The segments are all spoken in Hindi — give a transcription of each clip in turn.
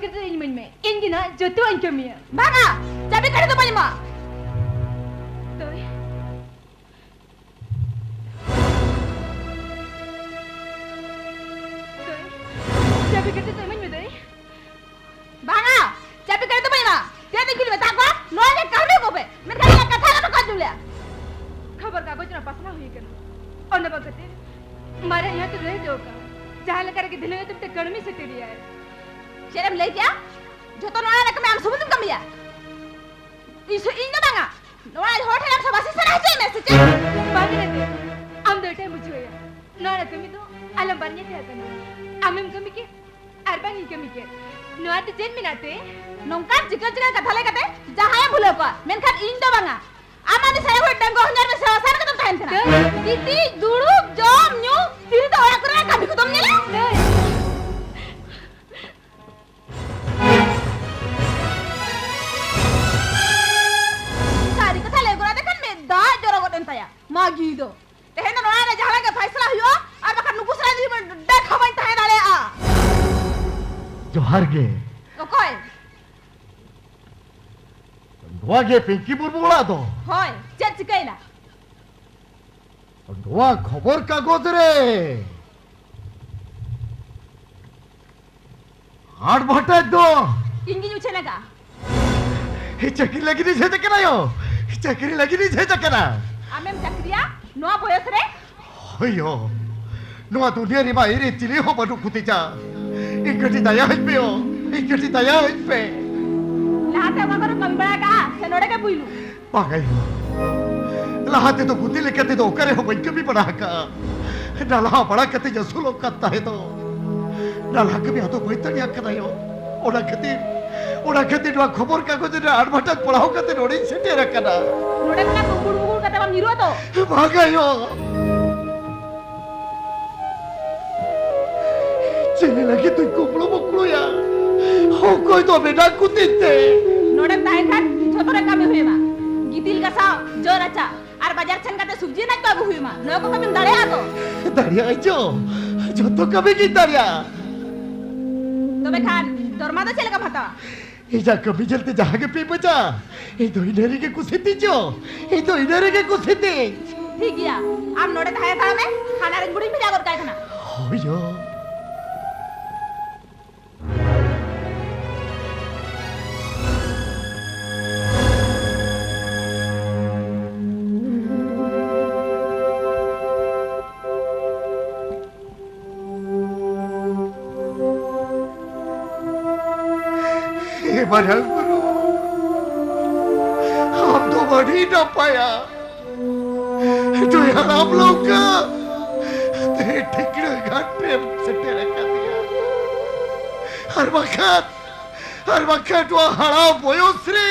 kita ini mana? Ini na jatuh angka mia. Banga, cabai kari tu banyak mak. Toy. Toy. Cabai kita tu mana toy? Banga, cabai kari tu banyak mak. Dia tinggal di tak apa? Noaje kami kope. Mereka yang kata apa kau dulu ya? खबर कागज ना पास ना हुई कर और न बगते हमारे यहाँ तो रह जाओगा जहाँ लगा के दिल में तुम तक गर्मी से टिड़ी है शर्म ले क्या जो तो नोरा रकम हम सब तुम कम लिया इस इन ना बांगा नोरा होटल हम सब असिस्टेंट है चाहिए मैसेज बाकी रहते हम दो टाइम मुझे या नोरा कमी तो आलम बनने थे आता ना आमें कमी के अरबान ही कमी के नोरा तो जेन में नाते नौका जिकर जिकर कथा ले कते जहाँ ये भूले को मेनखान इन ना बांगा आमादी saya gue dengko hanyar besawasan ke tempat sana. Kiti duduk jom nyu, sini tu orang kurang kami kutum ni lah. Cari kata lego ada kan beda jorok tentang ya, magi itu. Teh hendak orang ada jalan ke Faisal hiyo, apa kan nubus lagi dah kawan tanya dah le a. Johar ke? Okey. Dua ke pinky burbula to. Hoi, cek cikai lah. Dua khabar kagoj re. आठ भट्टा दो इंगी न्यूचे लगा हे चक्री लगी नहीं छे कना यो चक्री लगी नहीं छे कना आमें चक्रिया नोआ बोयस रे होयो नोआ दुनिया रे बा इरे चिली हो बनु कुतिचा इकटी दया है पे ओ इकटी दया है पे लाते वहां करो कंबड़ा का सेनोड़े के बुइलू पागल हो लाते तो कुति लेकते तो करे हो बंके भी बड़ा का डाला बड़ा कते जसुलो करता है तो डाला के भी तो कोई तनिया करायो ओड़ा खातिर वा खबर कागज रे एडवर्टाइज पढ़ाओ कते नोड़ी सेटे रखना नोड़े में बुगुड़ बुगुड़ कते बम निरो तो भागायो चले लगे तू कुपड़ो बकुड़ो या हो कोई तो बेटा कुतिते नोड़े ताहे खान छोटरे कामे हुए मा गितिल का सा जोर अच्छा आर बाजार छन कते सब्जी ना बाबू हुए मा नो को कमे दाड़े आ तो दाड़िया आइचो जो तो कभी की दाड़िया तो बे खान दरमा तो चलेगा भाता इजा कभी जलते जहाँ के पे बचा ये दो इधर के कुछ ठीक है आप नोड़े ताहे था में खाना रे गुड़ी में जाकर काय खाना होयो बड़ा गुरु हम तो बढ़ी ना पाया तो यार आप लोग का तेरे ठिकरे घाट पे सटे रखा दिया हर वक्त वो हरा बोयोस रे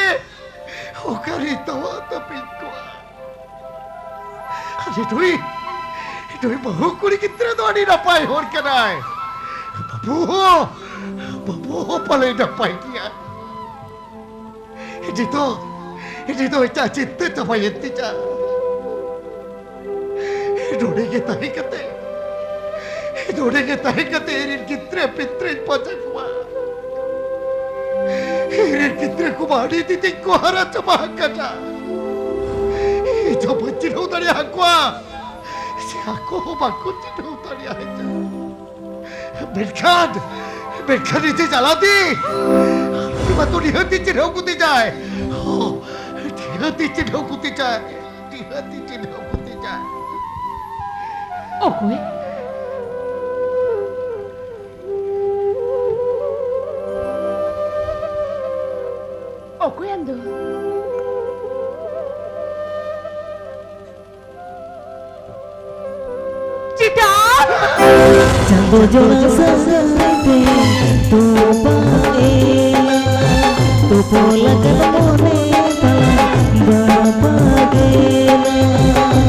वो करी तो पिंकुआ अरे तुई बहु कुड़ी कितने दौड़ी ना पाए और क्या है बबू पले ना पाई किया Itu ita cinta sama yenti ca. Dode ke tahi kate irin kitre pitre pacha kuwa. Irin kitre kumari titi kuhara cuma kata. Itu bencin utari aqua. Si aku bakut itu utari aja. Berkan itu jalati. Cuma tu dia tidak kuti jai. Dia tidak kuti jai. Oh, kowe? Oh, kowe ando. Cita. Jambu jola sasate tu paela tu pola kalmone pala bapa gela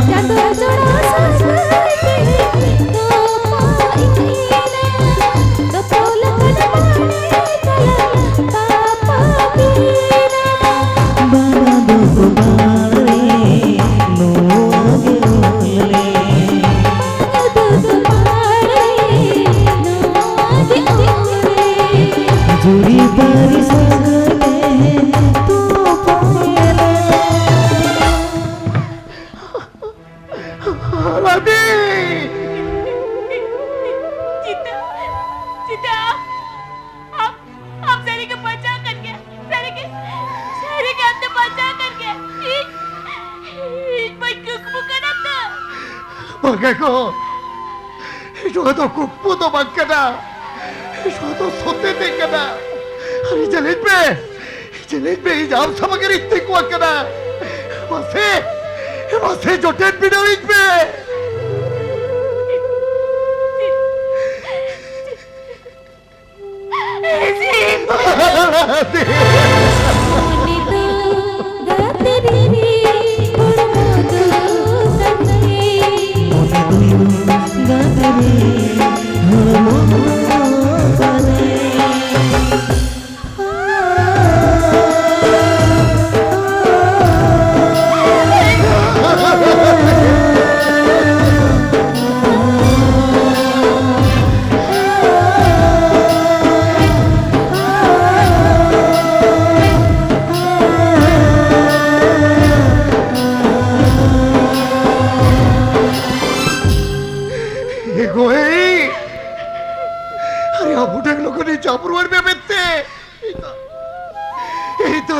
jambu jola sasate tu paela tu pola kalmone pala bapa gela bana duku bale no agole जुड़ी रानी जीता जीता आप सारे के बचा करके सारे के अंदर बचा करके एक बार कुकमुकन आता Magago, itu atau kupu tu makana, itu atau sote te kana. Hari jalan be jam sama kiri tik wakana. Masih jodoh bidawin be.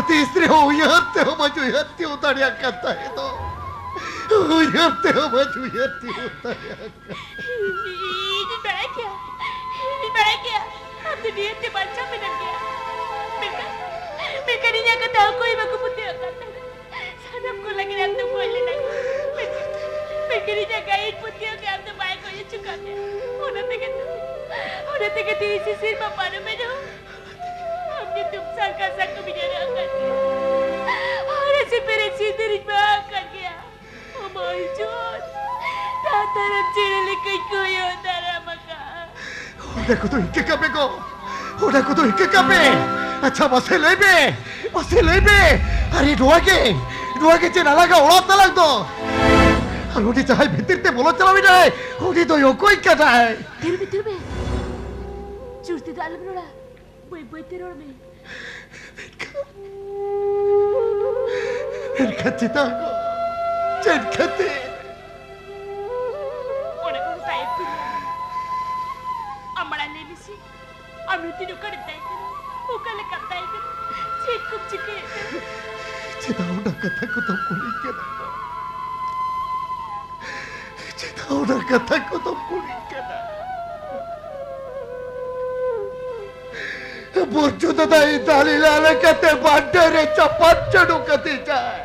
तीसरे हो याते हो मजू याते उतारिया करता है तो याते हो मजू याते उतारिया बड़ा क्या अब तो नियत से बच्चा मिल गया मैं करीना का ताऊ कोई मैं कुपुते होता था सबको लगे आप तो बोलने लगे मैं करीना का एक पुतिया के आप तो बाइक को ये चुका दे उन्हें ते के इसी सिर पर पारो में जो हमने तुम का को भी जरा कर दिया और ऐसे मेरे सीधे में कर गया ओ माय गॉड तारम चिड़ले कोई होता रे मका देखो तो इनके कपे को देखो तो इनके कपे अच्छा बसे ले बे अरे डुआ के चेना लगा उड़ा तलक दो और उठी चाहे भीतर ते बोलो चला भी जाए उठी तो यो कोई कहता है तिरबे चुस्ती दाल बरोड़ा बोई तेरोड़ में चिता को चटखते उन्हें कौन ताये पिया अम्मड़ा ले लिसी अमृति नु कर ताये करो उकले कर ताये करो चेक कुछ चिके चिता उड़ा कथा को तो कुली के ना चिता उड़ा कथा को तो कुली के ना बोचू दादा इताली लाले कहते बांटे रे चपाट चढ़ू कहती जाए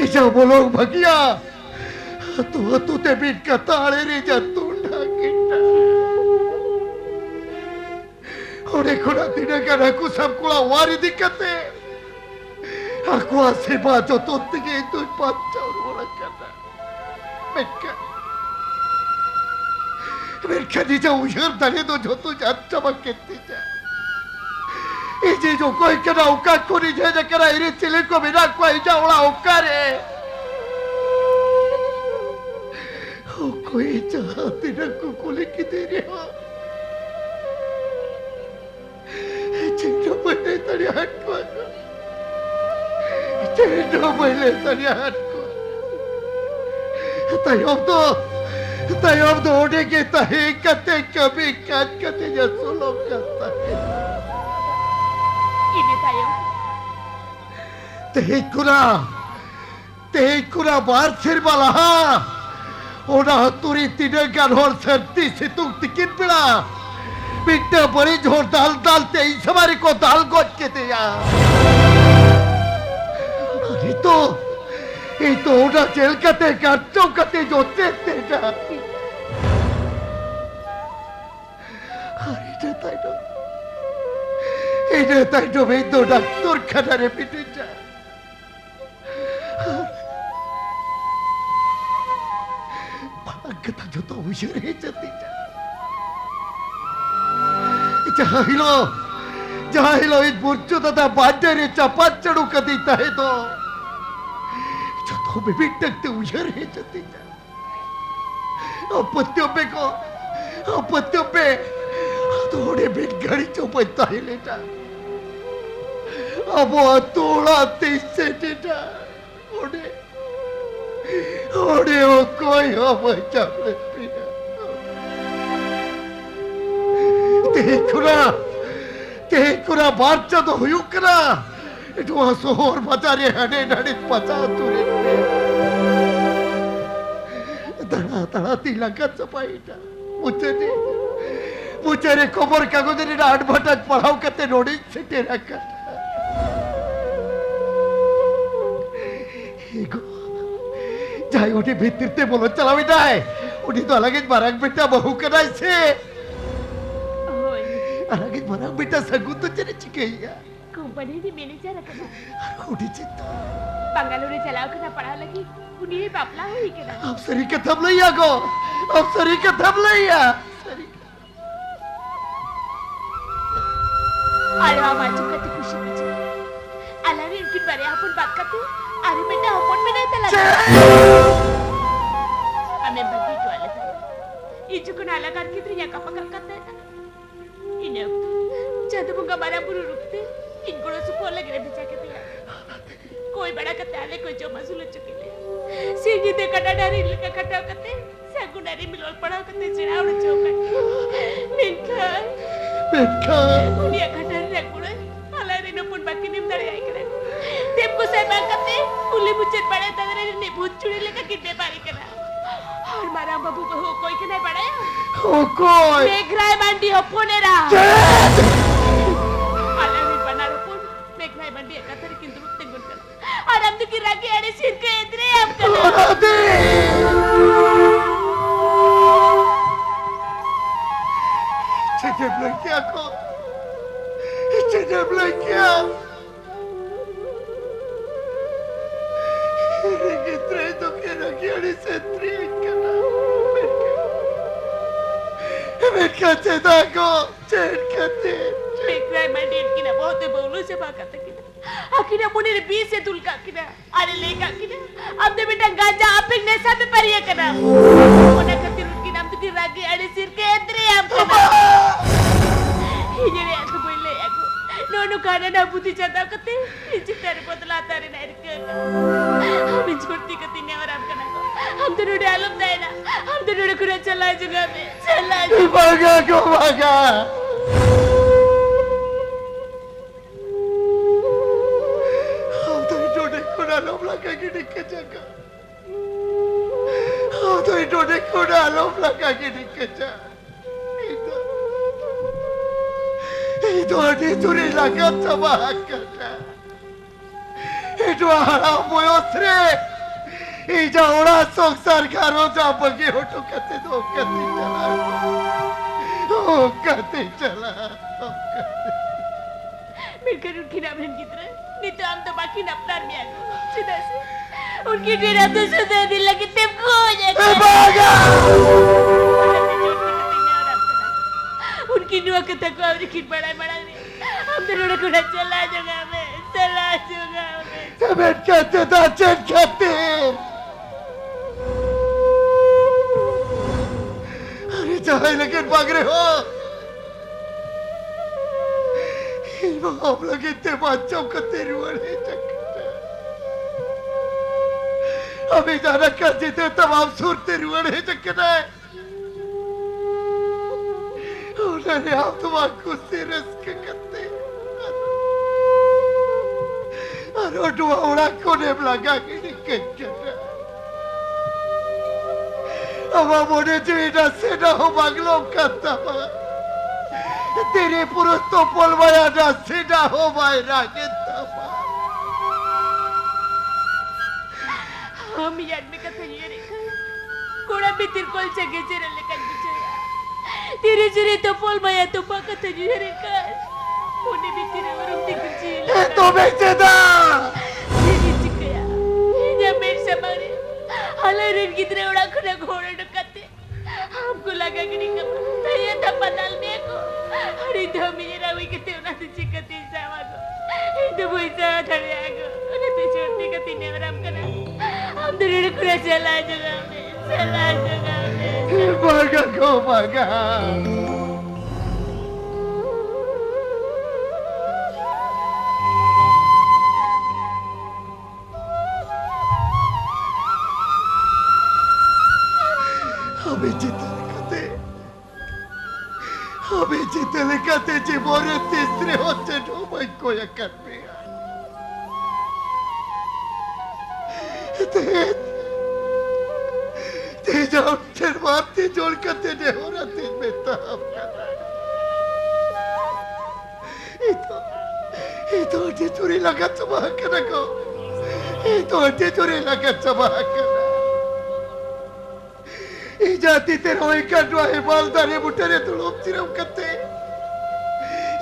इजा बोलो भगिया तू ते बीट का ताले रे जा तू ढाकिटा और एक खुदा तीने का रखू सब कुला वारी दिक्कते aku asih baca tu tinggi itu baca orang kata mereka di jauh yang tadi tu jatuh jatuh makin tidak ini jo koi kena ukat kuri jaga kena ini cilik ko bina koi jauh lah ukare koi jahat tidak kukulik kita cinta pada tadi hati cinta pada tadi hati Tayyab तो होने के तहे कते कभी काट कते जसो लोग करता है ini tayo तेही कुरा बार सिर वाला ओना तुरी तीने गानोर सर्दी से तू तिकिन पिला बिट्टे बड़ी जोर दाल तेही समारी को दाल गोच के दिया अरे तो ये तो ओना जेल कते काटो कते जोते Teja ini tak coba itu doktor kata repetisi. Kita jodoh usir aja tidak. Jahilo itu burcu tata bandar cepat ceduk ketika itu. Jodoh bebek tak usir aja tidak. Apa tiap थोड़े बिट गाड़ी चौपता ही लेटा अब थोड़ा तेज से लेटा ওরে ও কই আমায় চাপড়ে পিয়া তেকুরা বাচ্চা তো হুয়ুক না একটু শহর বাজারে হাঁটে নাড়ে পাচা তুলে দাঁড়া দাঁড়া তিলাকা চাপাইটা मुझे रे खबर कागज रे एडवर्टाइज पढ़ाओ करते नोटिस से तेरा कर যাই ওটি ভিত্তিতে বলো চালাবি নাই ওটি তো আলাগে বারাক বেটা বহু করাইছে আলাগে বারাক বেটা সগুন তো চলে চিকেইয়া कंपनी ની મેનેજર હતા ওটি চিন্তা બંગાલોરે ચલાવ કના પડા લગી ઉની બાપલા હોઈ કે ના અફસરી કે થબ લઈયા ગો અફસરી કે થબ લઈયા अरे माझी कधी खुशी खुशी आला रे इनकी बरे आपण बात करते अरे बेटा आपण में नहीं तला हमें बगी तो आले था इजु को नाला कर के त्रिया का पकड़ करते इने जब मुंगा मारा बुरु रुकते इनको सुपो लगे रे बेचा के दिया कोई बड़ा करते आले कोई जो मसूल चुके ले सीधी ते कटा डारी का कटाव करते सेकुंडरी मिलोल पड़ाव करते चिरावड़ चौकट मिनखा दुनिया घटर रे कुड़े आला रे न पुन बाकी निम दड़े आई करे तेम को से बात करते पुली मुझे बड़े तगड़े ने भूत चुड़ी लेकर किडने पारी करा और मारा बाबू बहू कोई के नहीं पड़े ओ कोई मेघराय मांडी अपोनेरा आला रे बना रुपुन मेघराय मांडी एकतर किंतु रुपते गुण कर और हम तो की रागी आड़े सिर के इतने हम कर C'è bloccato! C'è bloccato! Che credo che non chiari se trincano! Perché c'è dago? Cercate! मेघराय मांडी की ना बहुत बोलो से बात करते की आखिर मुने ने 20 से तुल का की ना अरे ले का की ना अब दे बेटा गांजा आप ने सब परिया करना ओना खातिर उनकी नाम तो की रागी अड़े सिर के इतने हम करना ये तो बोले याको नोनो खाना ना बुद्धि चाहता करते इसी तेरे बोतल आता रे नहीं रखे हम छोटी करती नहीं और हम करना हम तो नोड़े आलम दाए ना हम तो नोड़े कुछ चला जगह में चला भागा को भागा हम तो इटोडे कुड़ा लोम लगा के निकल जागा हम तो इटोडे कुड़ा लोम लगा के निकल जा itu turi lagat sama hakana itu haram boyosre ija ora soksar karo ja bagi hoto kate do kate chala मिलकर उनकी नाम की तरह नहीं तो हम तो बाकी नपनार में आ गए सीधा से उनकी डेरा तो सुधा दिल लगी तेम को हो जाएगा भागा उनकी नुआ के तक और की बड़ा बड़ा हम तो लोग को चला जगह में चमेट कहते था चेट कहते अरे चाहे लेकिन भाग रहे हो हम लोग इतने बच्चों को तेरे वाले चक्कर अभी जाना कर देते तमाम सुर तेरे वाले चक्कर है उन्होंने आप तुम्हारे से रिस्क करते और उड़ा कोने लगा के निकल गया अब मोने जीना से ना हो बंगलों का तबा तेरे पुरुष तो पोलवाया ना से ना हो मायरा के तबा हम याद में कथा ये रेखा कोड़ा भी तिरकोल चगे चेरे लेकर बिचया तेरे चेरे तो पोल माया तो बाका था ये रेखा मोने भी तेरे वरुण दिखची तो बेचेदा तेरी चिकया जब मेरे समारे हलारे की तरह उड़ा खुदा घोड़े डकाते हमको लगा कि नहीं कब ये था पताल में को अरे तो मेरा वही कितने उन्हें तो चिकते जावा को तो वही जावा थड़े आगो उन्हें तो छोड़ने का तीन वराम करना हम तो रेड खुदा चला जगह में भागा को भागा আমি জিতে লেখাতে জীবনের তিসরে হচ্ছে সৌভাগ্য একার মেয়া तेजाउठर मारते जोड़ करते नेहोराते में ताप करना ये तो अटे चोरी लगा चबाह करना को ये तो अटे चोरी लगा चबाह करना ये जाती तेरे वही काटवा है बालदारे बुटरे तो लोग चिरम करते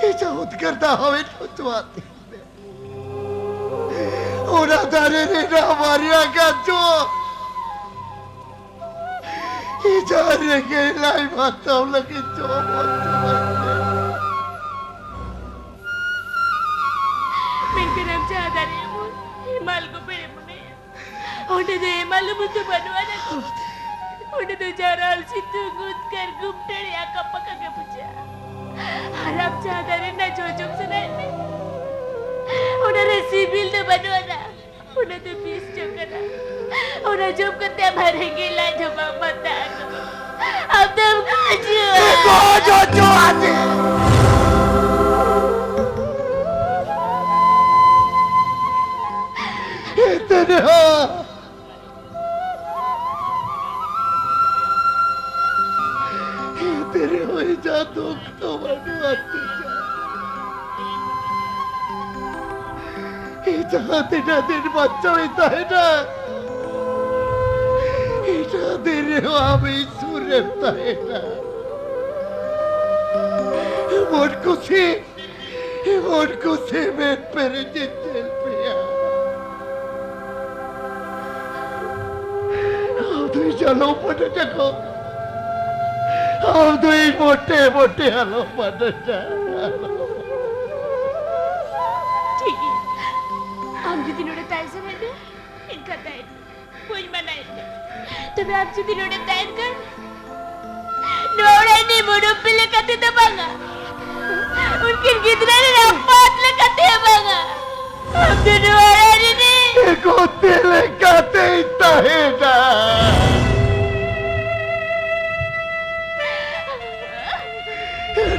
ये चाहत करता हमें तो आती और आधारे ने ना मारिया का जो इजारे के लाई बातों लगी जो Mungkin amca dari ibu, himal ko pere mune. Udah deh malu mutu bantuan aku. Udah tuh jaral situ gutkar gupter ya kapaka ke puja. Harap cadari na cocok senai. Udah resibil tuh bantuan. Udah tuh bis cokera. Udah job kerja bareng gila coba mata aku. Abdul kaju. जो आते तेरे तेरे हो जा दुख तो बनवाते जा तेरा दिन बच्चा होता है ना এটা দেরেও আমি সুরেতা এটা মন খুশি মেট পেরে যেতে প্রিয়া তুই চলো পটে দেখো তুই মোটে মোটে আলো পটেটা ठीक है हम যদি নোড়ে তাইছে মানে ইনকা তাই কোই মানাই তবে আপ যদি নোড়ে তাই কর নোড়ে নি মুড়ো পিলে কাতে দবাঙ্গা उनके कितने रापात ले काते बांगा हम तो নোড়ে নি को तेले काते इतना है ना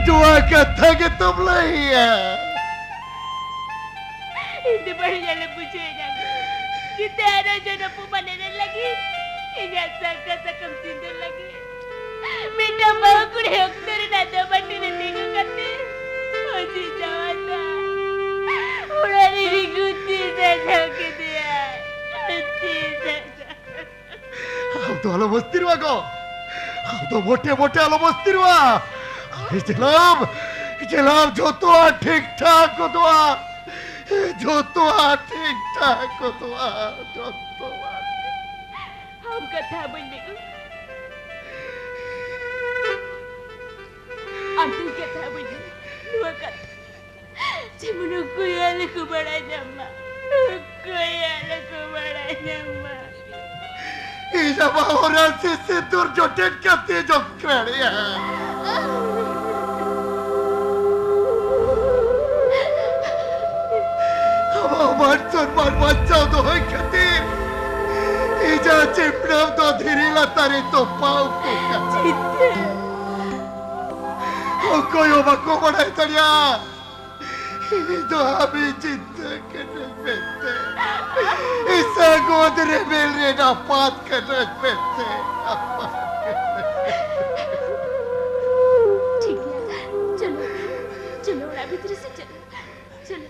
दुआ करता कि तुम नहीं है Hindi ba rin alam po siya yan? Kita na dyan na pumanan lagi. Inasal ka sa kamsindo lagi. Minamaw ko na yung na dapat tinitigo kati. O si Jawata. Wala niliguti sa sakit yan. हम तो आलो बस्तिरवा को हम तो मोटे मोटे आलो बस्तिरवा जलाब जो तो ठीक ठाक हो तो जो तो ठीक ठाक हो तो जो तो हम कथा बनने को अंतिम कथा बनने dua kata cuma kuya aku bada nama kuya aku bada nama इसा बाहरा से दूर जो टेट करते जो करिया हमार बच्चा तो है खातिर इजा चिपना तो धीरे लातारे तो पाव को ओ कोई बको बड़ा तड़िया तो अभी चिंता करने बैठे ऐसा गोदरे मिल रहे ना बात करने बैठे ठीक है चलो चलो और भीतर से चलो चलो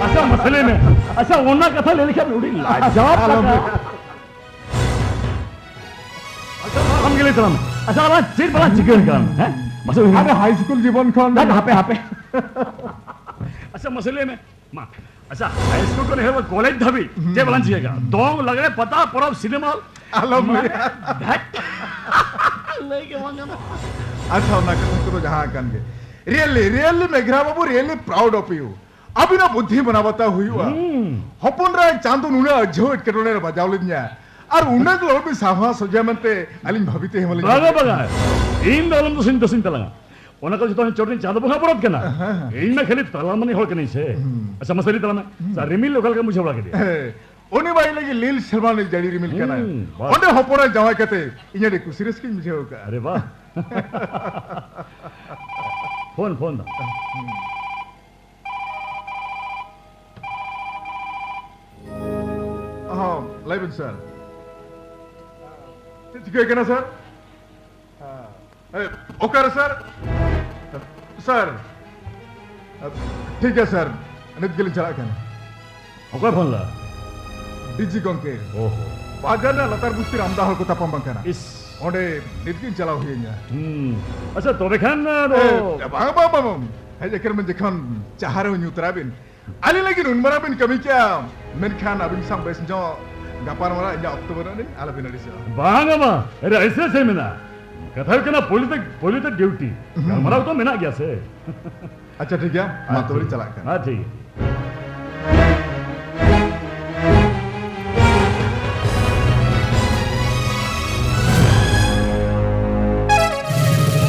अच्छा मसले में अच्छा ओना कथा ले लिखा उड़ी लाजवाब लगा अच्छा हम गेले तलम अच्छा वाला चिर बड़ा चिकन काम है मसले अरे हाई स्कूल जीवन खन हापे अच्छा मसले में मां अच्छा हाई स्कूल को नहीं कॉलेज धबी जे बलन जिएगा दोंग लगरे पता परब सिनेमा आलम लेके वंगा अच्छा ना कथा को जहां कन के रियली मेघरा बाबू रियली प्राउड ऑफ यू अभी ना बुद्धि बनावता हुई हपन रा चांदो नुने अझोट केटोने बजावलिन्या और उन्ने तो भी साहा सजामते अलिन भाबिते हेमले बगा बगा इन दलम तो सिंता सिंता लगा ओना को जो चोटनी चांद बंगा परत कना इन में खाली तलामनी होल कनी से अच्छा मसली तलाम सा रिमिल लोकल का मुझे बड़ा के दिया उन्हीं बाई लगी लील सलमान जड़ी रिमिल कना ओंडे होपोरा जावा कते इने दे कुसिरस की मुझे होगा अरे वाह फोन दा हाँ लाइव सर ठीक है क्या सर ओके सर सर ठीक है सर नित गिल चला क्या ओके फोन ला डीजी गोंके ओहो बाजार ना लतार बुस्ती रामदा हल को तापम बंकना इस ओंडे नित गिल चला हुई है अच्छा तो बेखान रो बाबा है जेकर में जखन चाहरे हो न्यूतराबिन आली लगी उनमराबिन कमी क्या मेनखान अबिन sang बेस जो गापान वाला या अक्टूबर ने आला बिनडी से बांगा मा अरे ऐसे से मिना कथा कना पॉलिटिक ड्यूटी हमारा तो मिना गया से अच्छा ठीक है मैं तो चला कर हां ठीक है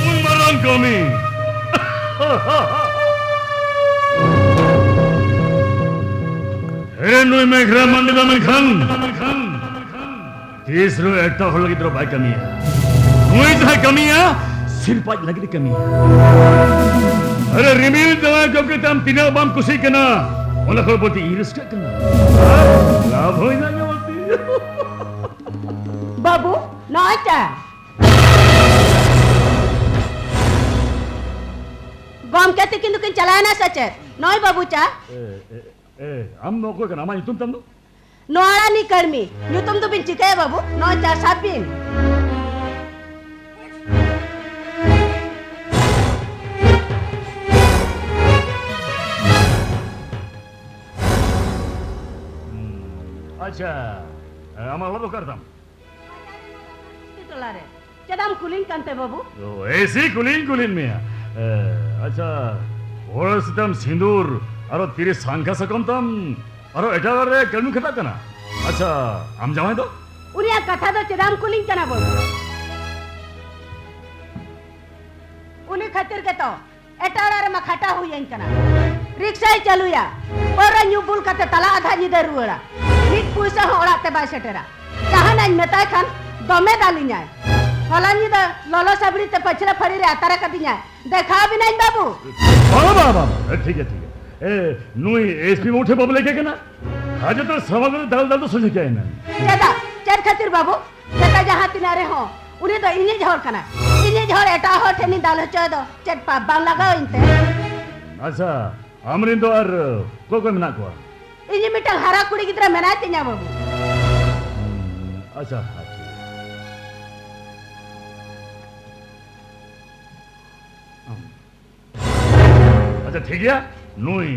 उमरन कमी अरे नुई में घरा मंडला में खान तीसरो एकटा हो लगी तो भाई कमी है नुई था कमी है सिर पाँच लगी कमी है अरे रिमिल दवा जो के तम तीना बम कुसी कना ओला को बोती इरिस का कना लाभ हो ना बोती बाबू नाचा गम कहते किंतु किन चलाया ना सचे नॉय बाबू चा हम नको कना मा तुम तंदो नोड़ा नी कर्मी न्यू तुम तो बिन चिके बाबू नौ चार साबिन अच्छा हमारा तो करता itulah re cedam kuling kante babu तो ऐसी कुलीन में अच्छा और सितम सिंदूर अरो तेरे सांखा सकम तम अरो एटा रे कर्मी खता कना अच्छा हम जावे तो unia kata do cedam kuling kana babu uni khatir ke to etara re makhata huyen kana rickshaw चलुया और न्यूबुल कते तला आधा निदे रुड़ा निक पुइसा होड़ाते बा सेटेरा जहां नाइ मेताय खान दमे दालिन्या होला निदे ललो सबरी ते पछरा फड़ी रे आतारा कदिन्या देखा भी नहीं बाबू बाबा ठीक है ए नुई एसपी में उठे बाबू लेके के ना आज तो समग्र दल तो सोचे क्या है ना चेदा चेद खातिर बाबू चेता जहां तिनारे हो उन्हें तो इने झोर कना इने झोर एटा हो ठेनी दाल चो दो चेद पा बांग लगाओ इनते अच्छा अमरिंदो और कोको मिना को इने मिटल हरा कुड़ी की तरह मेना तिन्या बाबू अच्छा अच्छा ठीक है नुई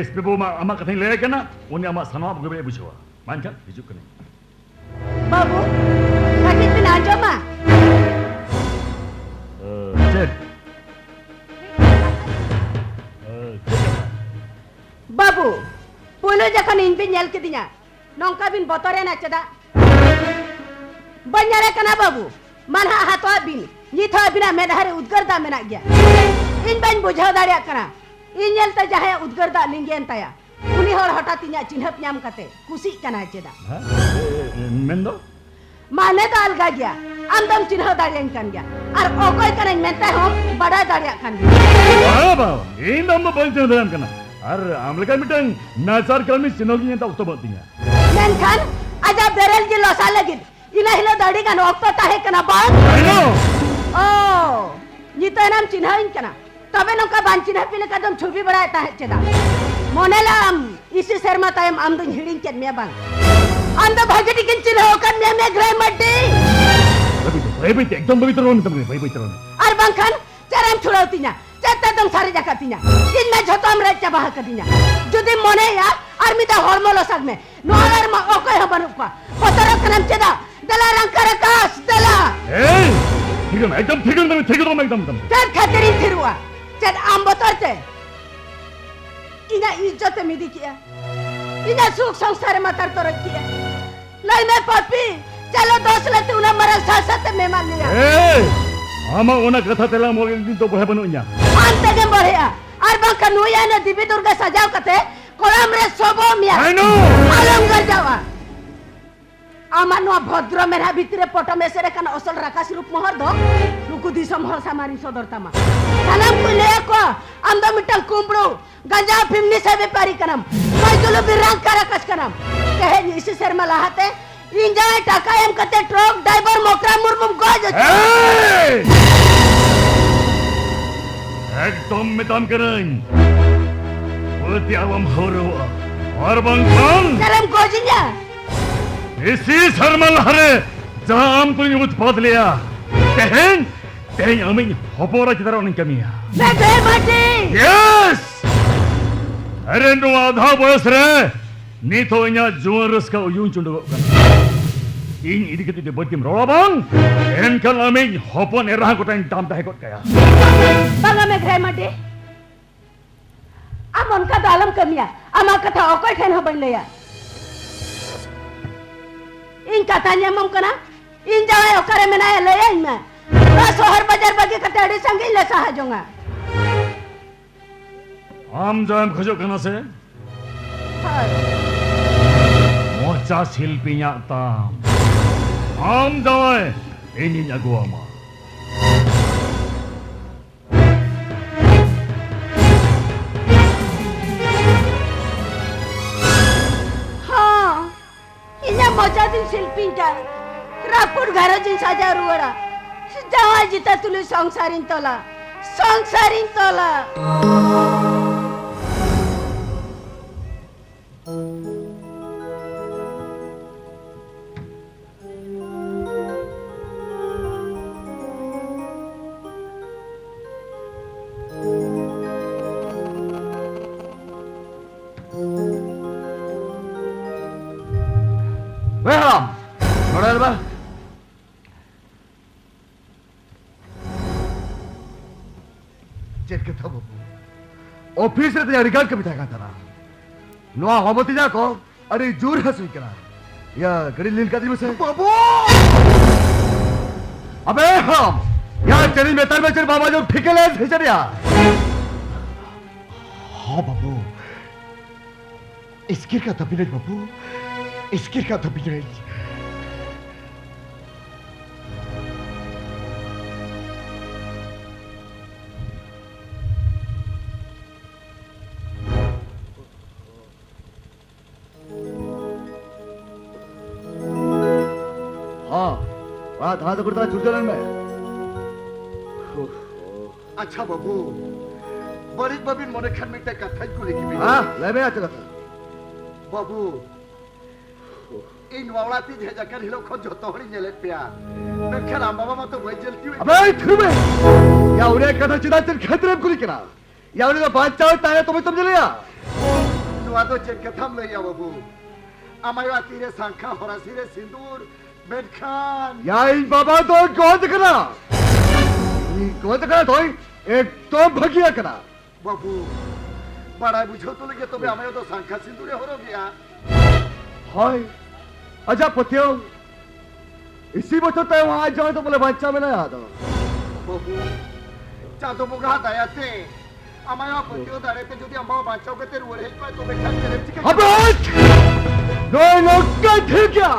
एसपी बो मा अमा कथि ले के ना उन्हें अमा सनवा गबे बुझवा मान का हिजु कने बाबू खातिर बिना जो मा चेक बाबू पुलो जखन इन बिन नेल किदिया नौका बिन बतरे ना चदा बन्यारे कना बाबू मनहा हातो बिन निथो बिना मेधारे उद्गरदा मेना गया इन बन बुझाव दाड़िया कना इन नेल त जहाय उद्गरदा लिंगेन ताया उनी हर हठात इन्या चिन्हप न्याम कते कुसी कना चदा मेंदो माने तो अलगा गया अंदम चिन्ह दाड़ियन कन गया और ओकोय कने मेंता हम बड़ा दाड़िया कन बाबा इन दम बोलते हैं कना अरे आमलका मिटंग नाचार कर्मी सिनोगी ता उतो बतिया मेनखान आजा बेरल जी लोसा लगिन इना हिलो दाड़ी का नोक्तो ताहे कना बात हेलो ओ नी तो नाम चिन्ह इन कना तबे नोका बान चिन्ह पिले कदम छुबी बड़ा ताहे चदा मोनेलाम इसी शर्मा तायम आमदुन हिडिन चेद मे बांग अंदर भगटी किन चिन्ह कन मे ग्रे मड्डी भाई एकदम पवित्र रोन तुमने भाई पवित्र रोन और बंखान चरम छुड़ावतिना चेता दम सारी जाकातिना इन में झतो हमरे चबाह कदिना जुदी मोने या आर्मी दा हॉर्मोन लसग में नोहर म ओके हबन उपा पतर कनम चेदा दला रंकर कास दला ए ठीक है एकदम तुम चेद खातिरी थिरुआ चेद आम बतरते इना इज्जत मिदी किया इना सुख संसार मतर तो किया नहीं मैं पापी चलो दोस्त लेते उन्हें मरल साथ में मान लिया Ama ona kata telah mau ini tu boleh penuhnya. Ante gem बढ़िया और बंका नुया ने दिव्य दुर्गा सजाव कते कोलम रे सोबो मिया Aino. आलम कर जावा आमानुआ भद्र मेरा भितरे पट मेसेरे काना असल राकाश रूप मोहर दो नुकु दिसम हर सामारी सदरतामा सलाम कुले को आमद मिटल कुंबड़ू गंजा फिमनी से व्यापारी कनम मजदुल बिरंग कराकस कनम कहे इसी शर्मा लाहते इंजाय टाका एम कते ट्रक ड्राइवर मोकरा मुरमुम गोज एकदम मिताम करें. Berarti awam horor. Orang kan? सलाम गोजिया इसी शर्मल हरे जाम तो यूँ उत्पाद लिया. तेहन अमीन होपोरा की तरह उन्हें कमिया. मैं गए माटी Yes. अरे नो आधा बयस रे. Ni तो इन्हें जुआन रस का उयूं चुंडो kan. Ini idikit itu buat kim rola bang. Enkan amin hopon erah kota yang dam dah ikut kaya. बंगा में गए माटी am उनका दालम कमिया अमा कथा ओकर ठन हो बन लिया इन katanya मम कना इन जावे ओकरे में ना ले इन में बस हर बाजार बगे कटाड़ी संगे ले सहाजोंगा Am jam khajok kana se. Mocha silpinya tam. Am jawai ini nyago ama. हाँ इन्हें मजा दिन शिल्पी जा रापुर घर जिन साजा रुवरा जावा जिता तुले संसारिन तोला Welcome. Nodal ba? चेक के था बाबू ऑफिस रे तैयारी कर कभी था तारा नो होमती जा को अरे जोर हंस करा या गड़ी लील का दी से बाबू अबे हम या चली मेतर में चल बाबा जो ठिके ले भेजरिया हां बाबू इसकी का तबीयत बाबू इसकी का तबीयत हाँ तो करता छुटन में अच्छा बाबू बड़ी बबिन मोने खन मिटे कथा को लेके भी हां ले में अच्छा कथा बाबू इन वावलाती भेजा कर हिलो खो जो तोहरी नेले प्या मैं खरा बाबा मत वही जलती हुई अबे थुबे या उरे कथा चिदा चल खतरे को लेके ना या उरे तो बात चाहो ताया तुम्हें समझ लिया नुआ तो चेक कथा में या बाबू अमायो आतीरे सांखा होरासीरे सिंदूर बेडखान या इन बाबा तो कौन करा तो एक तो भगिया करा बाबू बड़ा बुझो तो लगे तो हमें तो सांखा सिंदूर हो गया हाय अच्छा पतियो इसी बच्चों तय वहां जाओ तो बोले बच्चा में ना याद बाबू चादो बुगा दया थे हमारा पतियो दारे पे जो अम्मा बच्चों के तेरे वो है तो बेटा तेरे चिकन अबे नो लोग का ठीक क्या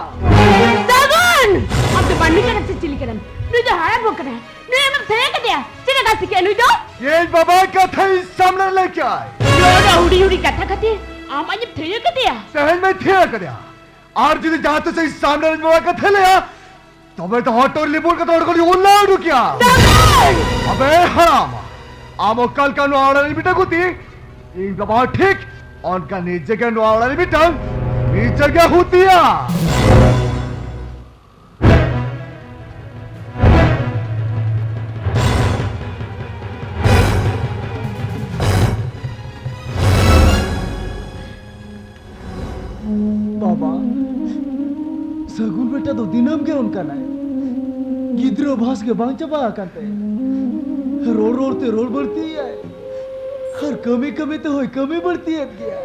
Dagun! अब तो बनने के रखते चिली करम नुजो हारा बोक रहा है नुजो मैं फेंक दिया चिने का सिके नुजो ये बाबा का था इस सामने लेके आए योरा हुडी कथा कथी आमा जब थे के दिया सहन में थे कर दिया और जिस जाते से इस सामने बाबा का थे लिया तो मैं तो हॉट और लिबुल का तोड़ को उल्ला उड़ किया दागुन अबे हराम आमो कल का नुआवड़ा नहीं बिटा कुती इन बाबा ठीक और का नीचे का नुआवड़ा नहीं बिटा नीचे क्या होती है बाबा सगुन बेटा तो दिनम के उनका ना गिद्रो भास के बांचा बा करते रोते रोल बढ़ती है हर कमी तो होई कमी बढ़ती है क्या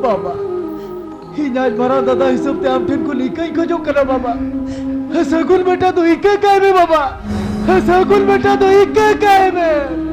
बाबा ही नाज मरा दादा हिसाब ते आम ठन को निकई खजो करा बाबा सगुन बेटा तो इके कहने बाबा सगुन बेटा तो एक काहे में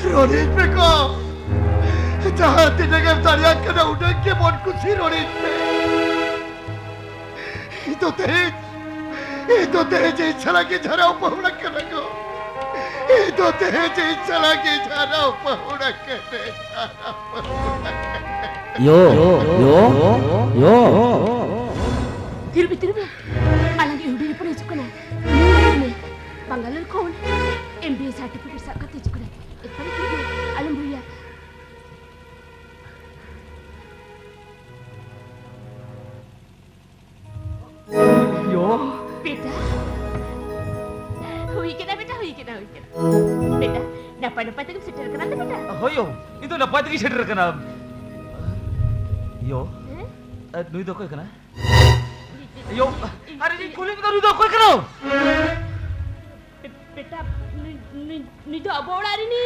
रोनित पे को जहाँ तेरे के तारियां करना उड़न के मन कुछ ही रोनित पे ये तो तेरे जे इच्छा के झरा उपहुड़ा करने को ये तो तेरे जे इच्छा के झरा उपहुड़ा करने यो తిరుగు అలాగే ఉడిని పడి తెచ్చుకున్నా నేను బంగాళూరు కోన్ ఎంబీఏ సర్టిఫికెట్ సక్క తెచ్చుకున్నా ఎప్పటి తిరిగి అలంబుయ్యా यो बेटा हुई के ना बेटा dapat tadi setter kenapa beटा hoyo itu dapat tadi setter kenapa yo nuy do koy kana yo hari ini kulit itu nuy do koy kana बेटा नी तो अब hari ini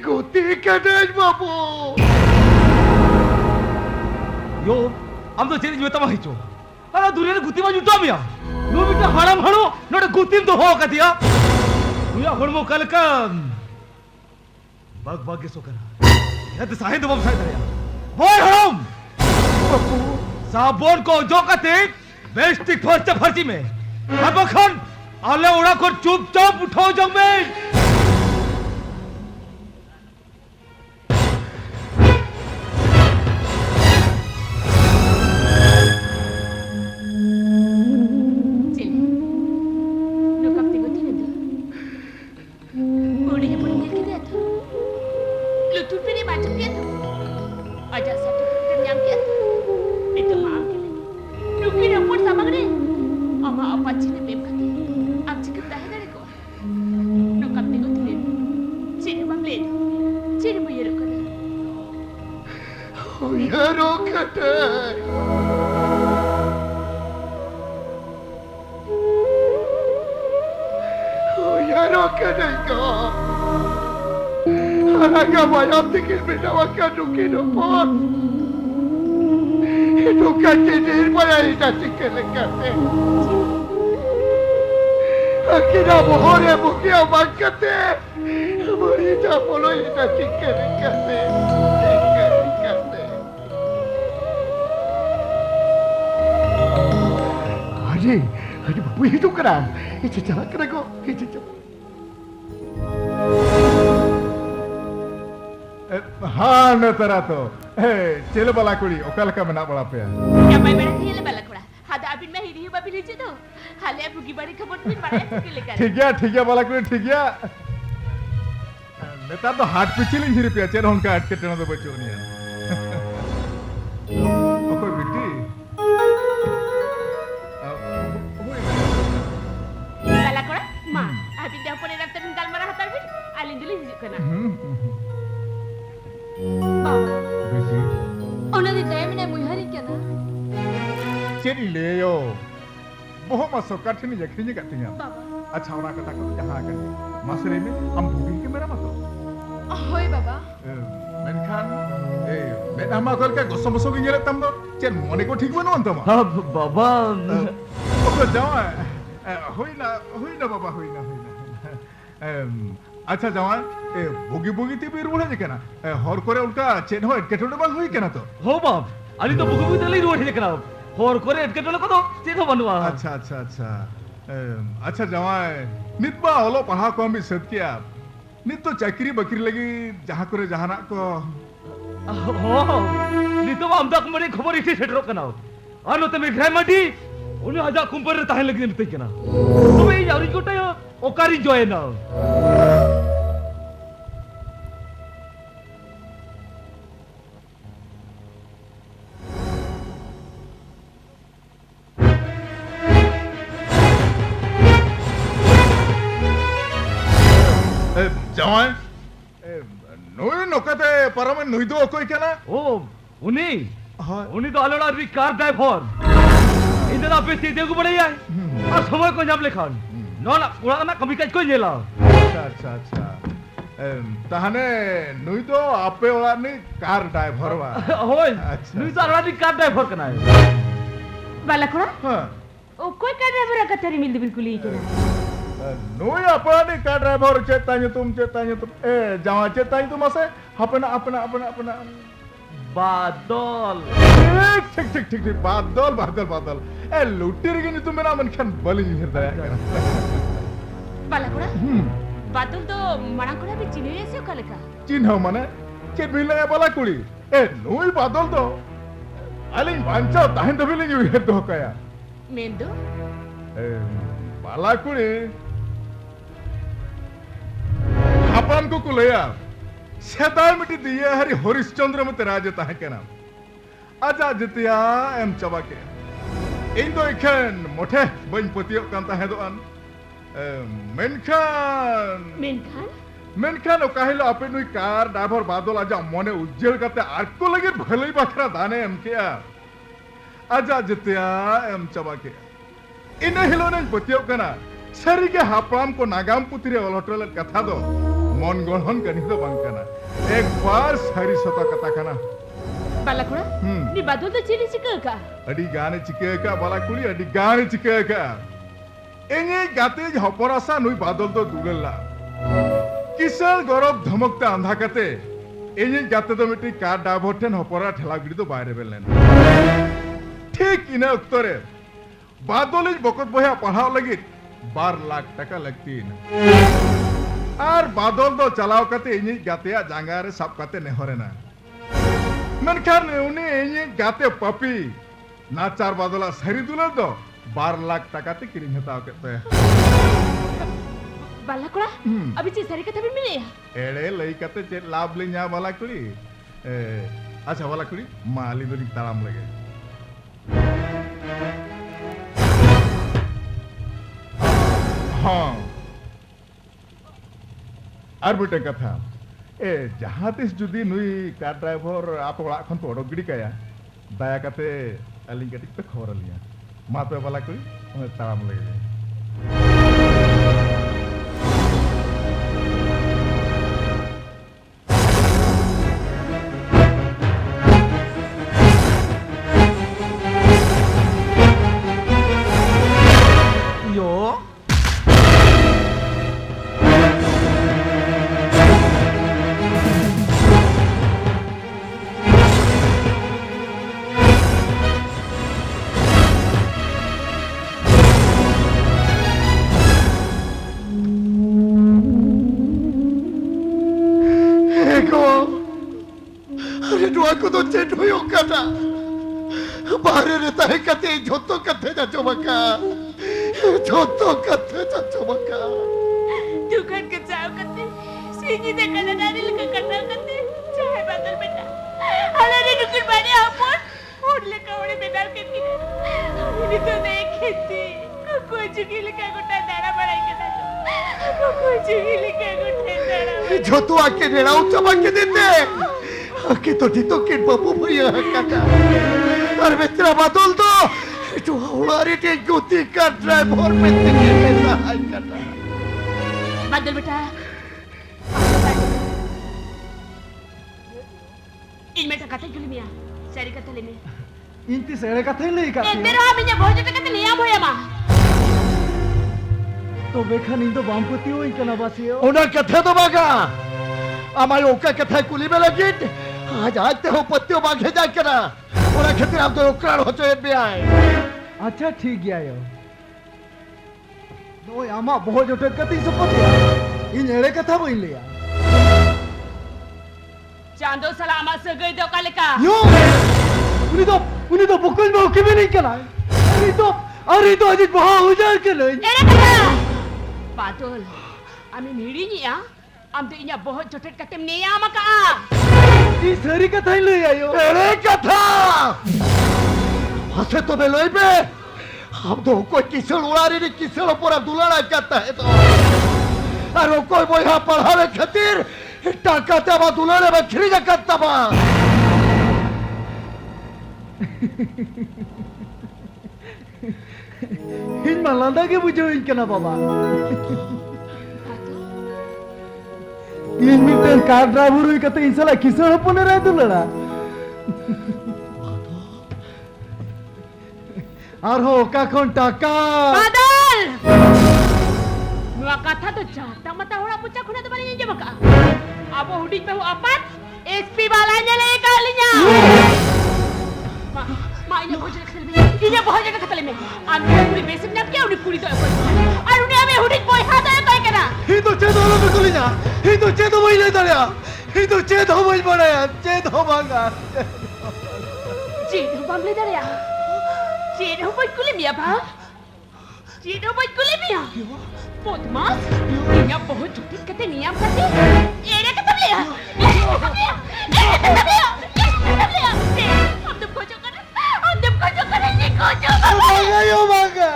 गोती कनेज बाबू yo am to jadi juta mah hicho ala durian guti mah juta mia nu bita haram hano noda gutim to ho katia nuya hormo kalkan bag bag ke sokana ya to sahe to bab sahe ya boy haram sabon ko jo kate bestik farchi में अब खन आले उड़ा कर चुपचाप उठाओ जंग में Aji babu itu kena. Itu jalan kena kok. Itu jalan. हाँ न तरा तो चले बला कुड़ी ओकल का मना बड़ा पे या भाई बड़ा खेले बला कुड़ा हादा अबिन में हिरी बाबी लीजिए तो हाले भुगी बड़ी खबर में बड़ा के लेकर ठीक है बला कुड़ी ठीक है नेता तो हाथ पीछे लिंग हिरी पे चेर उनका अटके टेनो तो बच्चों नहीं है ओकर बेटी बला कुड़ा मां अबिन dah pun nak terus kalmar hatar bin alin dulu hijuk kena बेटी उन्हें दी टाइम ने मुहरी क्या ना चेरी ले यो बहुत मसो काठनी जखनी काटिया बाबा अच्छा उना कथा को जहां कर मासरे में हम भूगी के मेरा मतो होय बाबा मेनखान मेनामा कल का गोसम बसो के नेले तम दो चेन मने को ठीक बनो अंतमा हाँ बाबा ओको जावा होई ना बाबा होई ना अच्छा जावा भूगी भूगी ती भी रुड़ा जे केना हर करे उल्टा चेन हो एटकेटोले बांग होई केना तो हो बाप अली तो बुगु बुगु रुड़ हे करा होर करे एटकेटोले को तो चेनो बनवा अच्छा जावा नितबा ओलो पढ़ा को हम सद किया नित तो चाकरी बकरी लगी जहां करे जहाना को हो नितो आम तक मरे खबर इसे सेटरो कना आनो तमे ग्राम मडी उन्हें आजा कुंपर ताहे लगी निते केना तो ये यारी कोटा ओकारी जोए ना जावाय नुई नोकते परमे नुई दो कोई केना ओ उनी हां उनी तो आलोड़ा री कार ड्राइवर इंदना पे सीधे को पड़े यार और समय को जब लेखन नो ना उड़ा ना कभी कच कोई नेला अच्छा ताहने नुई तो आपे वाला नी कार ड्राइवर वा होय अच्छा। नुई तो आलोड़ा री कार ड्राइवर कना है बालकोड़ा हां ओ कोई का ड्राइवर का तेरी मिल बिल्कुल ही केना नुई अपना नी कार ड्राइवर चेतानी तुम ए जावा चेतानी तुम असे अपना बादल ठीक बादल ए लुटी रे नी तुम ना मन खन बलि हृदय बालकोड़ा बादल तो मना कोड़ा भी चिने रेसे कलका चिन्ह माने के मिले बला कुड़ी ए नुई बादल तो अलिन बांचा ताहिन दबिले नी हे तो कया मेंदो ए बाला कुड़ी अपन को कुलया सेदाय मिटी दिए हरि हरिश्चंद्र मते राजे ताहे केना आजा जितिया एम चबा के इन दो इखन मोठे बन पतियो कान ताहे दो अन मेनखान काहिलो आपे नुई कार ड्राइवर बादल आजा मने उज्जवल करते आरको लगे भलई बखरा दाने एम किया आजा जितिया एम चबा के इन हिलो ने पतियो कना सरी के हापराम को नागाम पुत्री ओलटल कथा दो मन गणन कनी दो बंकना एक बार सारी सता कथा कना बालकोड़ा नी बादल तो चिनी चिका अडी गाने चिका बालाकुली अडी गाने चिका एंगे गाते हपरासा नुई बादल तो दुलला किसान गौरव धमकते अंधा कते एंगे गाते तो मिट्टी कार ड्राइवर ठेन हपरा ठेला गिड़ी तो बाहर बेलेन ठीक इना उक्तरे बादल बकत बया पढ़ाव लगी 12 लाख टका लगती और बादल तो चलाव कते एंगे गाते जांगा रे सब कते नेहरेना मनखान उनी एंगे गाते पपी नाचार बादला सरी दुलल तो 12 लाख टका ते किरिंग हताव करते बालकोड़ा अभी ची सरी कथा भी मिले एड़े लई कते चे लाभ ले न्या बालाकुड़ी अच्छा बालाकुड़ी माली दो ताराम लगे हाँ और बेटे कथा ए जहां तिस जुदी नुई कार ड्राइवर आप ओड़ा खन तो ओडक गिडी काया दया कते अलिंग कटिक पे खबर लिया माते वाला कोई उन्हें ताराम लगे यो को तो चेट हुई कथा बाहर रहता है कते झोतो कथे जा चमका झोतो कथे जा चमका दुकान के चाव करते सीजी दे कला डाली लगा करता करते चाहे बादल बेटा हलारे दुकान बाने अपन और ले कवड़े बेदार के हमने तो देखी थी कोई जुगी लिखा गोटा दाड़ा बढ़ाई के ना कोई जुगी लिखा गोटा दाड़ा झोतो आके रेड़ाऊ चमक के देते आके तो किन बाबू भैया कथा और मित्रा बादल तो जो हमारे टे गोती का ड्राइवर में तेरे सहाय करता बादल बेटा इनमें टका थे जुली मिया सारी कथा ले में इंती सेड़े कथा नहीं का तेरे हम इन्हें बहुत टका थे लिया भोया मां तो बेखा नहीं तो बामपति हो इनका नवासी हो उन्हें कथे तो बागा हमारे ओका कथा कुली में लगी आज आते हो पत्तियों बांधे जा करा और खेती आप तो उकरार हो चुके भी आए अच्छा ठीक गया यो दो यामा बहुत जोटे कती सपत इन एड़े कथा बोल लिया चांदो सलामा से गई दो काले का यो उन्हीं तो बुकुल में उके भी नहीं करा अरे तो अजित वहां उजाड़ के ले एड़े कथा बादल आमी नीड़ी निया आम तो इन्या बहुत जोटे कते निया मका ई सारी कथा ही ले आयो अरे कथा हसे तो बेलोई पे हम तो कोई किसल उड़ारी नहीं किसल ऊपर दुलारा करता है तो আর ও কই বইহা পড়াবে খাতির টাকাতে বা দুলারে বা খিরি জাকাত বা Hin malanda ke bujuin kena baba. Ini kan car driver hui kata insala kisah apa nera itu lada. Arho kakon taka. Badal! Nua kata tu jatah mata orang puncak kuna tu balinya je maka. Apa hudik bahu apat? SP balanya lagi kalinya. Ma ini bohong nak kata ini bohong nak kata leme. Anda kuri besim nak kya udik kuri tu apa? Aru ni ame hudik boy hata ya kau kena. Itu cedo orang berkulinya. Itu cedo boy leda ya. Itu cedo boy mana ya? Cedo bangga. Cedo bang leda ya. Cedo boy kulim ya bang. Cedo boy kulim ya. Podmas? Ini bohong cuti kata niam kata. Ini kata dia. Ini kata dia. Ini kata dia. Ini kata dia. Andam kocok kan? Andam kocok kan ini kocok. Bangga yo bangga.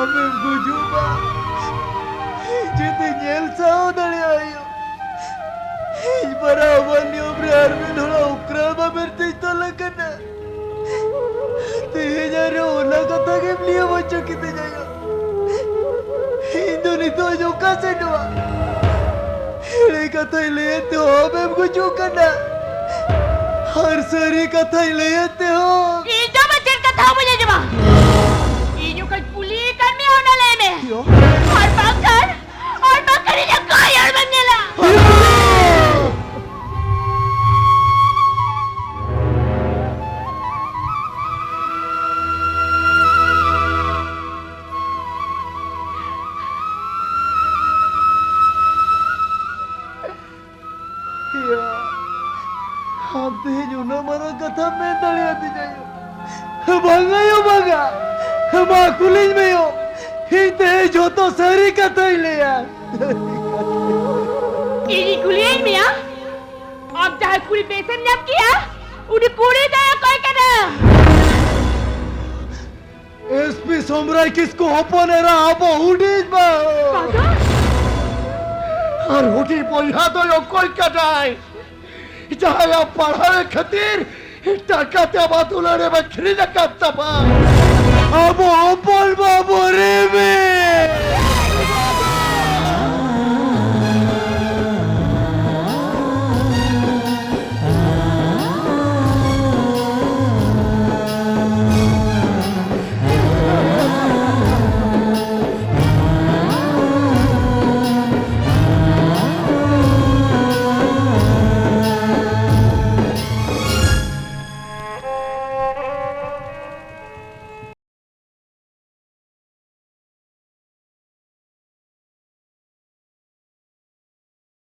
Amem gujuba. Jadi nyel sao dari ayo. Para awan ni obrar में थोड़ा उकरा बरते तो लगना. तेरे जारे ओला कथा के लिए बच्चों कितने जाएगा. Indoni to jo kase doa. Hele kata ile te ho amem gujukana. Har sari kata ile te ho. Ijo macam kata punya je bang. Ijo kan puli kan me ona leme. और bakar ini kaya banyela. हम तो ये जो ना मरा कथा में डले आती जायो. बंगा यो बंगा. हम आकुलिज में यो. हिंते जो तो सारी कथा ही ले यार. Ini kuliah ni ya. Ab dah kuli besem nyam kia. Udah kuli dah kau kena. SP सोमराय किसको अपन era apa udiz ba. আর হুটি বইহা তো ও কই কাটায় যাহা পড়াবে খাতির টাকাতে বা দুলারে বা খিরি জাকাত বা Abo opol ba bore me.